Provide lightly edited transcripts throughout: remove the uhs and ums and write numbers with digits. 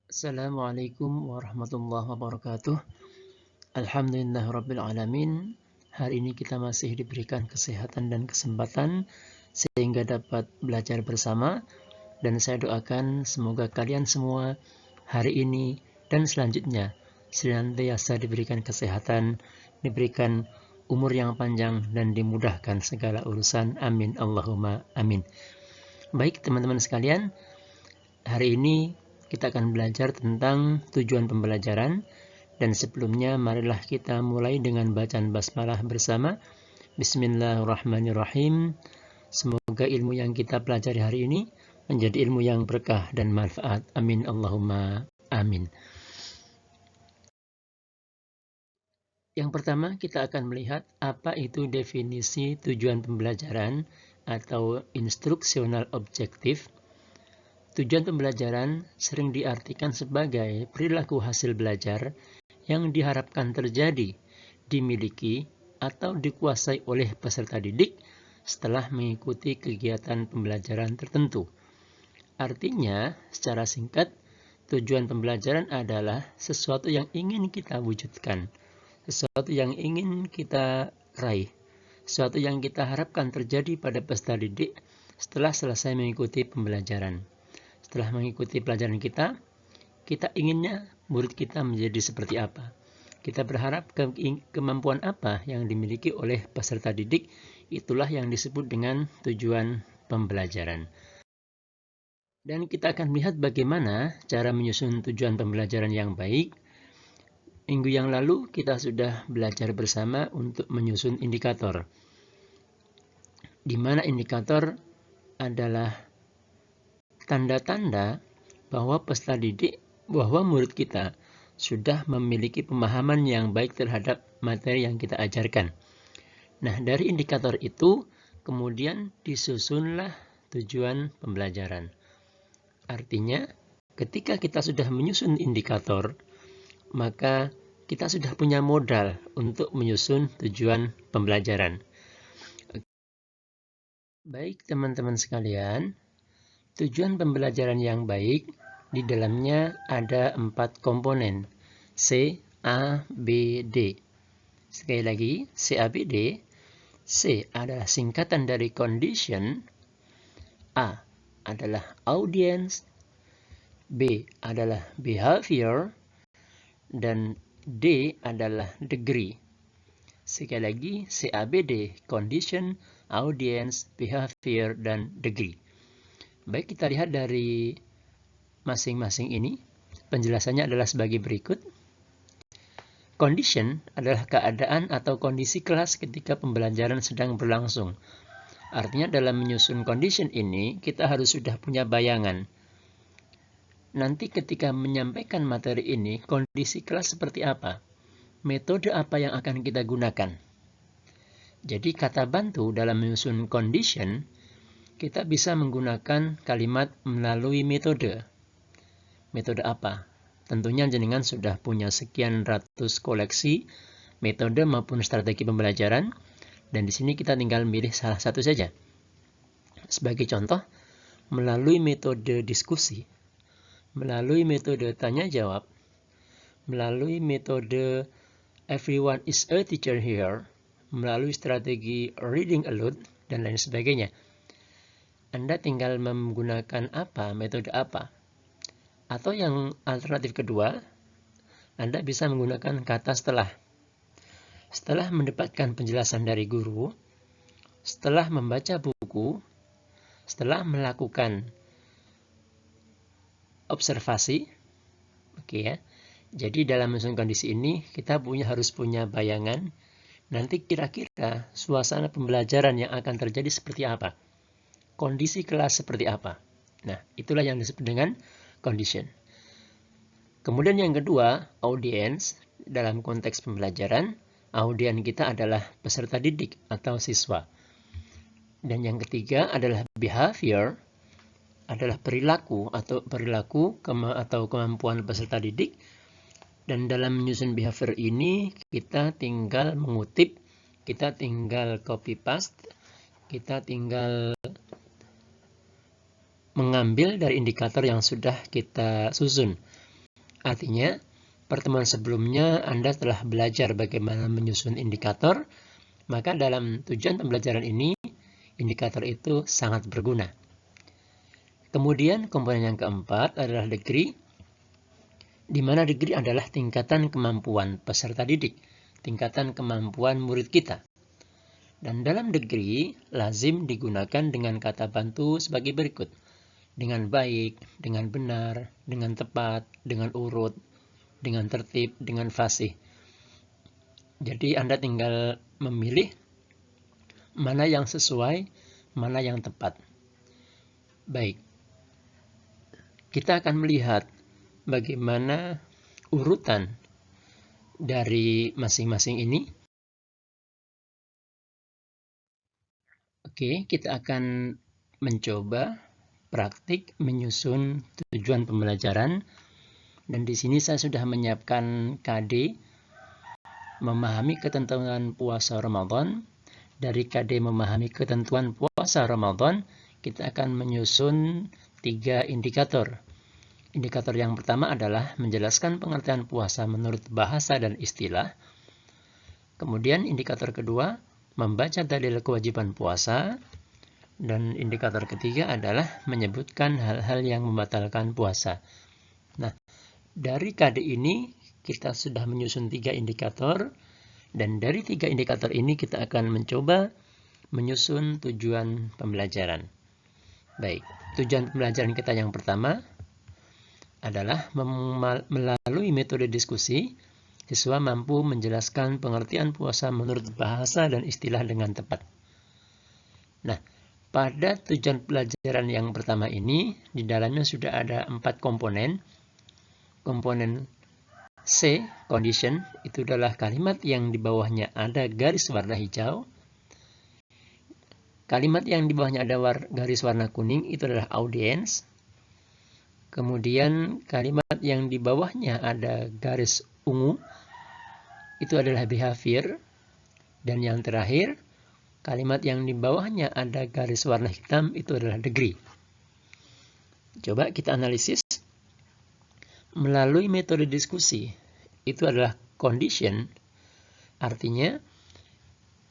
Assalamualaikum warahmatullahi wabarakatuh. Alhamdulillahirabbil alamin. Hari ini kita masih diberikan kesehatan dan kesempatan sehingga dapat belajar bersama, dan saya doakan semoga kalian semua hari ini dan selanjutnya senantiasa diberikan kesehatan, diberikan umur yang panjang, dan dimudahkan segala urusan. Amin Allahumma amin. Baik teman-teman sekalian, hari ini kita akan belajar tentang tujuan pembelajaran, dan sebelumnya marilah kita mulai dengan bacaan basmalah bersama. Bismillahirrahmanirrahim. Semoga ilmu yang kita pelajari hari ini menjadi ilmu yang berkah dan manfaat. Amin Allahumma amin. Yang pertama kita akan melihat apa itu definisi tujuan pembelajaran atau instructional objective. Tujuan pembelajaran sering diartikan sebagai perilaku hasil belajar yang diharapkan terjadi, dimiliki, atau dikuasai oleh peserta didik setelah mengikuti kegiatan pembelajaran tertentu. Artinya, secara singkat, tujuan pembelajaran adalah sesuatu yang ingin kita wujudkan, sesuatu yang ingin kita raih, sesuatu yang kita harapkan terjadi pada peserta didik setelah selesai mengikuti pembelajaran. Setelah mengikuti pelajaran kita inginnya murid kita menjadi seperti apa. Kita berharap kemampuan apa yang dimiliki oleh peserta didik, itulah yang disebut dengan tujuan pembelajaran. Dan kita akan melihat bagaimana cara menyusun tujuan pembelajaran yang baik. Minggu yang lalu kita sudah belajar bersama untuk menyusun indikator, di mana indikator adalah tanda-tanda bahwa peserta didik, bahwa murid kita sudah memiliki pemahaman yang baik terhadap materi yang kita ajarkan. Nah, dari indikator itu kemudian disusunlah tujuan pembelajaran. Artinya, ketika kita sudah menyusun indikator, maka kita sudah punya modal untuk menyusun tujuan pembelajaran. Baik teman-teman sekalian, tujuan pembelajaran yang baik di dalamnya ada 4 komponen, C, A, B, D. Sekali lagi, C, A, B, D. C adalah singkatan dari condition, A adalah audience, B adalah behavior, dan D adalah degree. Sekali lagi, C, A, B, D, condition, audience, behavior, dan degree. Baik, kita lihat dari masing-masing ini. Penjelasannya adalah sebagai berikut. Condition adalah keadaan atau kondisi kelas ketika pembelajaran sedang berlangsung. Artinya dalam menyusun condition ini, kita harus sudah punya bayangan. Nanti ketika menyampaikan materi ini, kondisi kelas seperti apa? Metode apa yang akan kita gunakan? Jadi kata bantu dalam menyusun condition, kita bisa menggunakan kalimat melalui metode. Metode apa? Tentunya jenengan sudah punya sekian ratus koleksi metode maupun strategi pembelajaran, dan di sini kita tinggal milih salah satu saja. Sebagai contoh, melalui metode diskusi, melalui metode tanya jawab, melalui metode everyone is a teacher here, melalui strategi reading aloud, dan lain sebagainya. Anda tinggal menggunakan apa, metode apa. Atau yang alternatif kedua, Anda bisa menggunakan kata setelah. Setelah mendapatkan penjelasan dari guru, setelah membaca buku, setelah melakukan observasi, oke ya. Jadi dalam menyusun kondisi ini, kita harus punya bayangan, nanti kira-kira suasana pembelajaran yang akan terjadi seperti apa. Kondisi kelas seperti apa. Nah, itulah yang disebut dengan condition. Kemudian yang kedua, audience. Dalam konteks pembelajaran, audiens kita adalah peserta didik atau siswa. Dan yang ketiga adalah behavior, adalah perilaku atau kemampuan peserta didik. Dan dalam menyusun behavior ini, kita tinggal mengutip, kita tinggal copy paste, kita tinggal mengambil dari indikator yang sudah kita susun. Artinya, pertemuan sebelumnya Anda telah belajar bagaimana menyusun indikator, maka dalam tujuan pembelajaran ini, indikator itu sangat berguna. Kemudian komponen yang keempat adalah degree, di mana degree adalah tingkatan kemampuan peserta didik, tingkatan kemampuan murid kita. Dan dalam degree, lazim digunakan dengan kata bantu sebagai berikut. Dengan baik, dengan benar, dengan tepat, dengan urut, dengan tertib, dengan fasih. Jadi Anda tinggal memilih mana yang sesuai, mana yang tepat. Baik, kita akan melihat bagaimana urutan dari masing-masing ini. Oke, kita akan mencoba praktik menyusun tujuan pembelajaran. Dan di sini saya sudah menyiapkan KD memahami ketentuan puasa Ramadan. Dari KD memahami ketentuan puasa Ramadan, kita akan menyusun 3 indikator. Indikator yang pertama adalah menjelaskan pengertian puasa menurut bahasa dan istilah. Kemudian indikator kedua, membaca dalil kewajiban puasa. Dan indikator ketiga adalah menyebutkan hal-hal yang membatalkan puasa. Nah, dari KD ini kita sudah menyusun 3 indikator, dan dari 3 indikator ini kita akan mencoba menyusun tujuan pembelajaran. Baik, tujuan pembelajaran kita yang pertama adalah melalui metode diskusi, siswa mampu menjelaskan pengertian puasa menurut bahasa dan istilah dengan tepat. Nah, pada tujuan pelajaran yang pertama ini, di dalamnya sudah ada 4 komponen. Komponen C, condition, itu adalah kalimat yang di bawahnya ada garis warna hijau. Kalimat yang di bawahnya ada garis warna kuning, itu adalah audience. Kemudian kalimat yang di bawahnya ada garis ungu, itu adalah behavior. Dan yang terakhir, kalimat yang di bawahnya ada garis warna hitam, itu adalah degree. Coba kita analisis. Melalui metode diskusi, itu adalah condition, artinya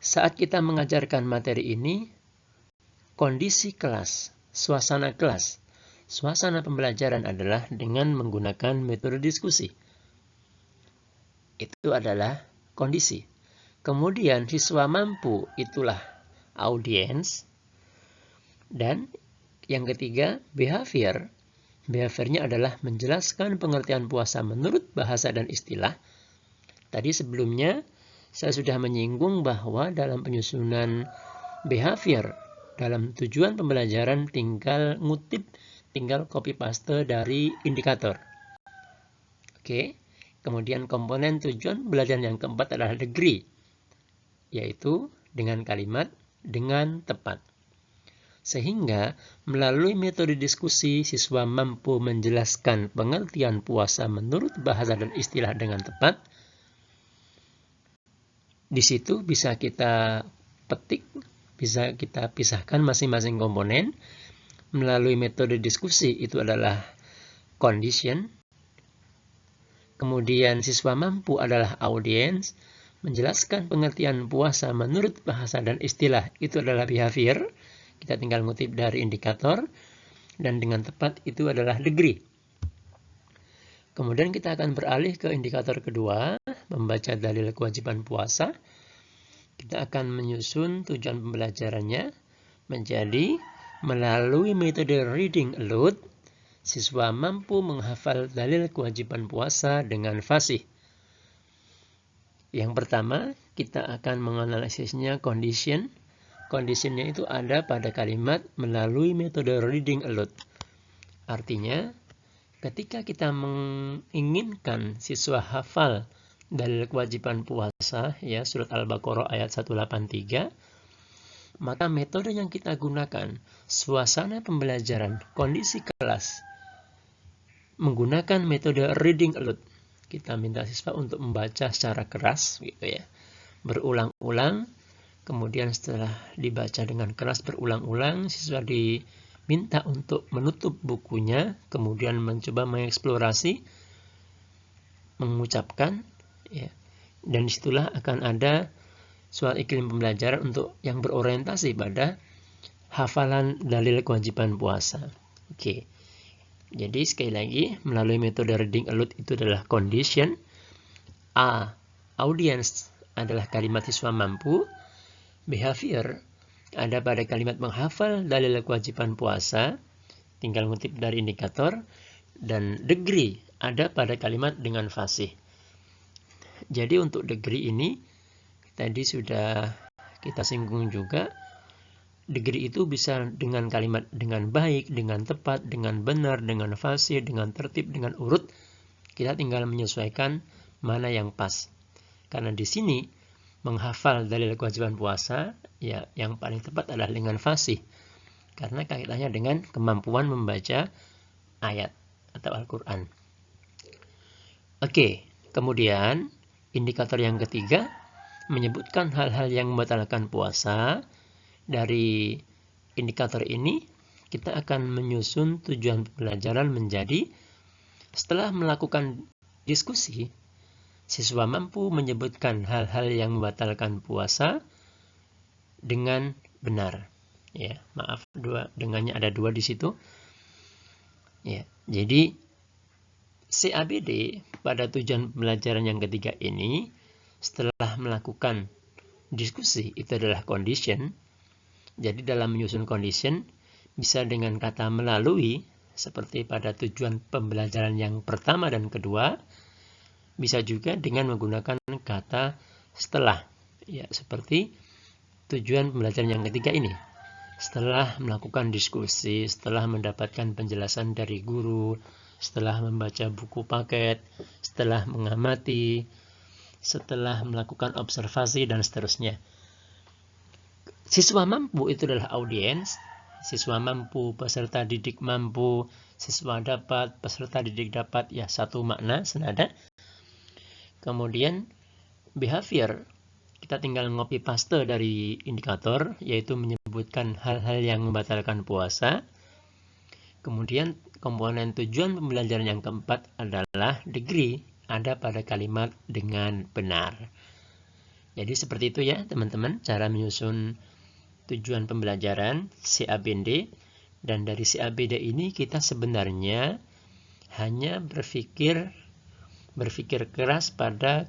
saat kita mengajarkan materi ini, kondisi kelas, suasana pembelajaran adalah dengan menggunakan metode diskusi. Itu adalah kondisi. Kemudian siswa mampu, itulah audience. Dan yang ketiga, behavior. Behaviornya adalah menjelaskan pengertian puasa menurut bahasa dan istilah. Tadi sebelumnya saya sudah menyinggung bahwa dalam penyusunan behavior, dalam tujuan pembelajaran tinggal copy paste dari indikator. Oke, kemudian komponen tujuan pembelajaran yang keempat adalah degree, yaitu dengan kalimat dengan tepat. Sehingga melalui metode diskusi, siswa mampu menjelaskan pengertian puasa menurut bahasa dan istilah dengan tepat. Di situ bisa kita petik, bisa kita pisahkan masing-masing komponen. Melalui metode diskusi itu adalah condition. Kemudian siswa mampu adalah audience. Menjelaskan pengertian puasa menurut bahasa dan istilah itu adalah behavior. Kita tinggal ngutip dari indikator, dan dengan tepat itu adalah degree. Kemudian kita akan beralih ke indikator kedua, membaca dalil kewajiban puasa. Kita akan menyusun tujuan pembelajarannya menjadi melalui metode reading aloud, siswa mampu menghafal dalil kewajiban puasa dengan fasih. Yang pertama, kita akan menganalisisnya condition. Conditionnya itu ada pada kalimat melalui metode reading aloud. Artinya, ketika kita menginginkan siswa hafal dalil kewajiban puasa, ya surat Al-Baqarah ayat 183, maka metode yang kita gunakan, suasana pembelajaran, kondisi kelas, menggunakan metode reading aloud. Kita minta siswa untuk membaca secara keras, gitu ya, berulang-ulang. Kemudian setelah dibaca dengan keras berulang-ulang, siswa diminta untuk menutup bukunya, kemudian mencoba mengeksplorasi mengucapkan, ya. Dan disitulah akan ada soal iklim pembelajaran untuk yang berorientasi pada hafalan dalil kewajiban puasa. Oke. Jadi sekali lagi, melalui metode reading aloud itu adalah condition. A, audience adalah kalimat siswa mampu. Behavior ada pada kalimat menghafal dalil kewajiban puasa, tinggal ngutip dari indikator. Dan degree ada pada kalimat dengan fasih. Jadi untuk degree ini tadi sudah kita singgung juga. Degree itu bisa dengan kalimat dengan baik, dengan tepat, dengan benar, dengan fasih, dengan tertib, dengan urut. Kita tinggal menyesuaikan mana yang pas. Karena di sini menghafal dalil kewajiban puasa, ya yang paling tepat adalah dengan fasih. Karena kaitannya dengan kemampuan membaca ayat atau Al-Quran. Oke, kemudian indikator yang ketiga menyebutkan hal-hal yang membatalkan puasa. Dari indikator ini kita akan menyusun tujuan pembelajaran menjadi, setelah melakukan diskusi, siswa mampu menyebutkan hal-hal yang membatalkan puasa dengan benar. Ya, maaf, dengannya ada dua di situ. Ya, jadi CABD pada tujuan pembelajaran yang ketiga ini, setelah melakukan diskusi, itu adalah condition. Jadi dalam menyusun condition bisa dengan kata melalui, seperti pada tujuan pembelajaran yang pertama dan kedua. Bisa juga dengan menggunakan kata setelah, ya seperti tujuan pembelajaran yang ketiga ini. Setelah melakukan diskusi, setelah mendapatkan penjelasan dari guru, setelah membaca buku paket, setelah mengamati, setelah melakukan observasi, dan seterusnya. Siswa mampu itu adalah audiens. Siswa mampu, peserta didik mampu, siswa dapat, peserta didik dapat, ya satu makna, senada. Kemudian behavior, kita tinggal copy paste dari indikator, yaitu menyebutkan hal-hal yang membatalkan puasa. Kemudian komponen tujuan pembelajaran yang keempat adalah degree, ada pada kalimat dengan benar. Jadi seperti itu ya teman-teman, cara menyusun tujuan pembelajaran CABD. Dan dari CABD ini kita sebenarnya hanya berpikir keras pada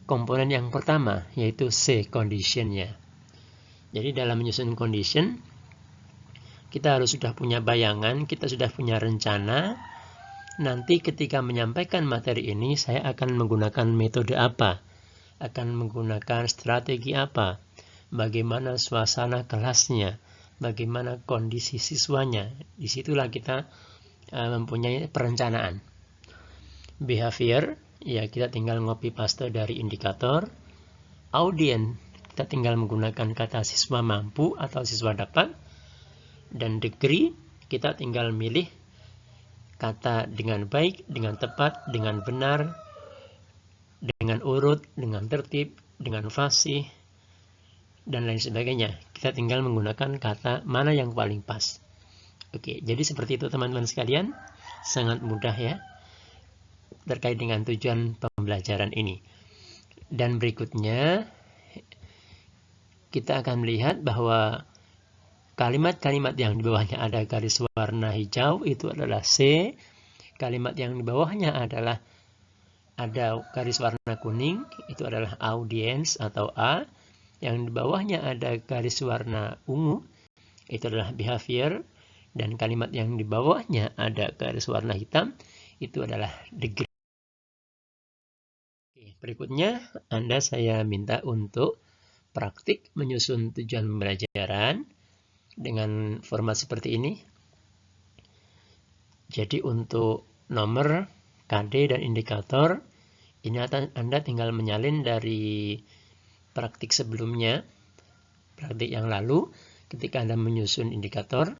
komponen yang pertama, yaitu C, conditionnya. Jadi dalam menyusun condition, kita harus sudah punya bayangan, kita sudah punya rencana. Nanti ketika menyampaikan materi ini, saya akan menggunakan metode apa, akan menggunakan strategi apa, bagaimana suasana kelasnya, bagaimana kondisi siswanya. Disitulah kita mempunyai perencanaan. Behavior, ya kita tinggal copy paste dari indikator. Audien, kita tinggal menggunakan kata siswa mampu atau siswa dapat. Dan degree, kita tinggal milih kata dengan baik, dengan tepat, dengan benar, dengan urut, dengan tertib, dengan fasih, dan lain sebagainya. Kita tinggal menggunakan kata mana yang paling pas. Oke, jadi seperti itu teman-teman sekalian. Sangat mudah ya terkait dengan tujuan pembelajaran ini. Dan berikutnya kita akan melihat bahwa kalimat-kalimat yang di bawahnya ada garis warna hijau itu adalah C. Kalimat yang di bawahnya adalah ada garis warna kuning, itu adalah audience atau A. Yang di bawahnya ada garis warna ungu, itu adalah behavior. Dan kalimat yang di bawahnya ada garis warna hitam, itu adalah degree. Oke, berikutnya saya minta untuk praktik menyusun tujuan pembelajaran dengan format seperti ini. Jadi untuk nomor, KD, dan indikator, ini Anda tinggal menyalin dari praktik sebelumnya, praktik yang lalu, ketika Anda menyusun indikator,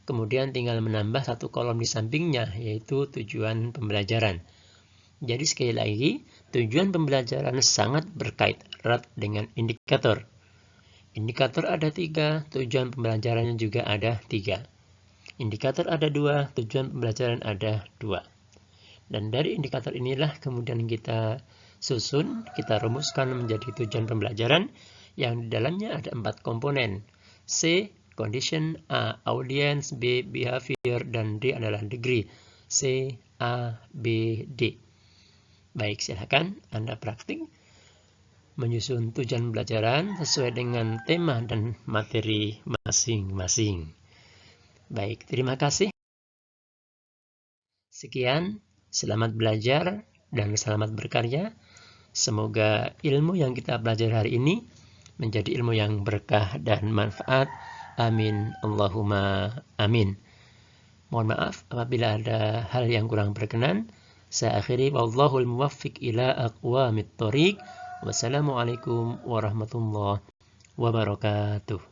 kemudian tinggal menambah satu kolom di sampingnya, yaitu tujuan pembelajaran. Jadi sekali lagi, tujuan pembelajaran sangat berkait erat dengan indikator. Indikator ada 3, tujuan pembelajarannya juga ada 3. Indikator ada 2, tujuan pembelajaran ada 2. Dan dari indikator inilah kemudian kita susun, kita rumuskan menjadi tujuan pembelajaran yang di dalamnya ada 4 komponen. C, condition, A, audience, B, behavior, dan D adalah degree. C, A, B, D. Baik, silakan Anda praktik menyusun tujuan pembelajaran sesuai dengan tema dan materi masing-masing. Baik, terima kasih. Sekian, selamat belajar dan selamat berkarya. Semoga ilmu yang kita belajar hari ini menjadi ilmu yang berkah dan manfaat. Amin. Allahumma amin. Mohon maaf apabila ada hal yang kurang berkenan. Saya akhiri. Wallahul muwaffiq ila aqwamit thoriq. Wassalamualaikum warahmatullahi wabarakatuh.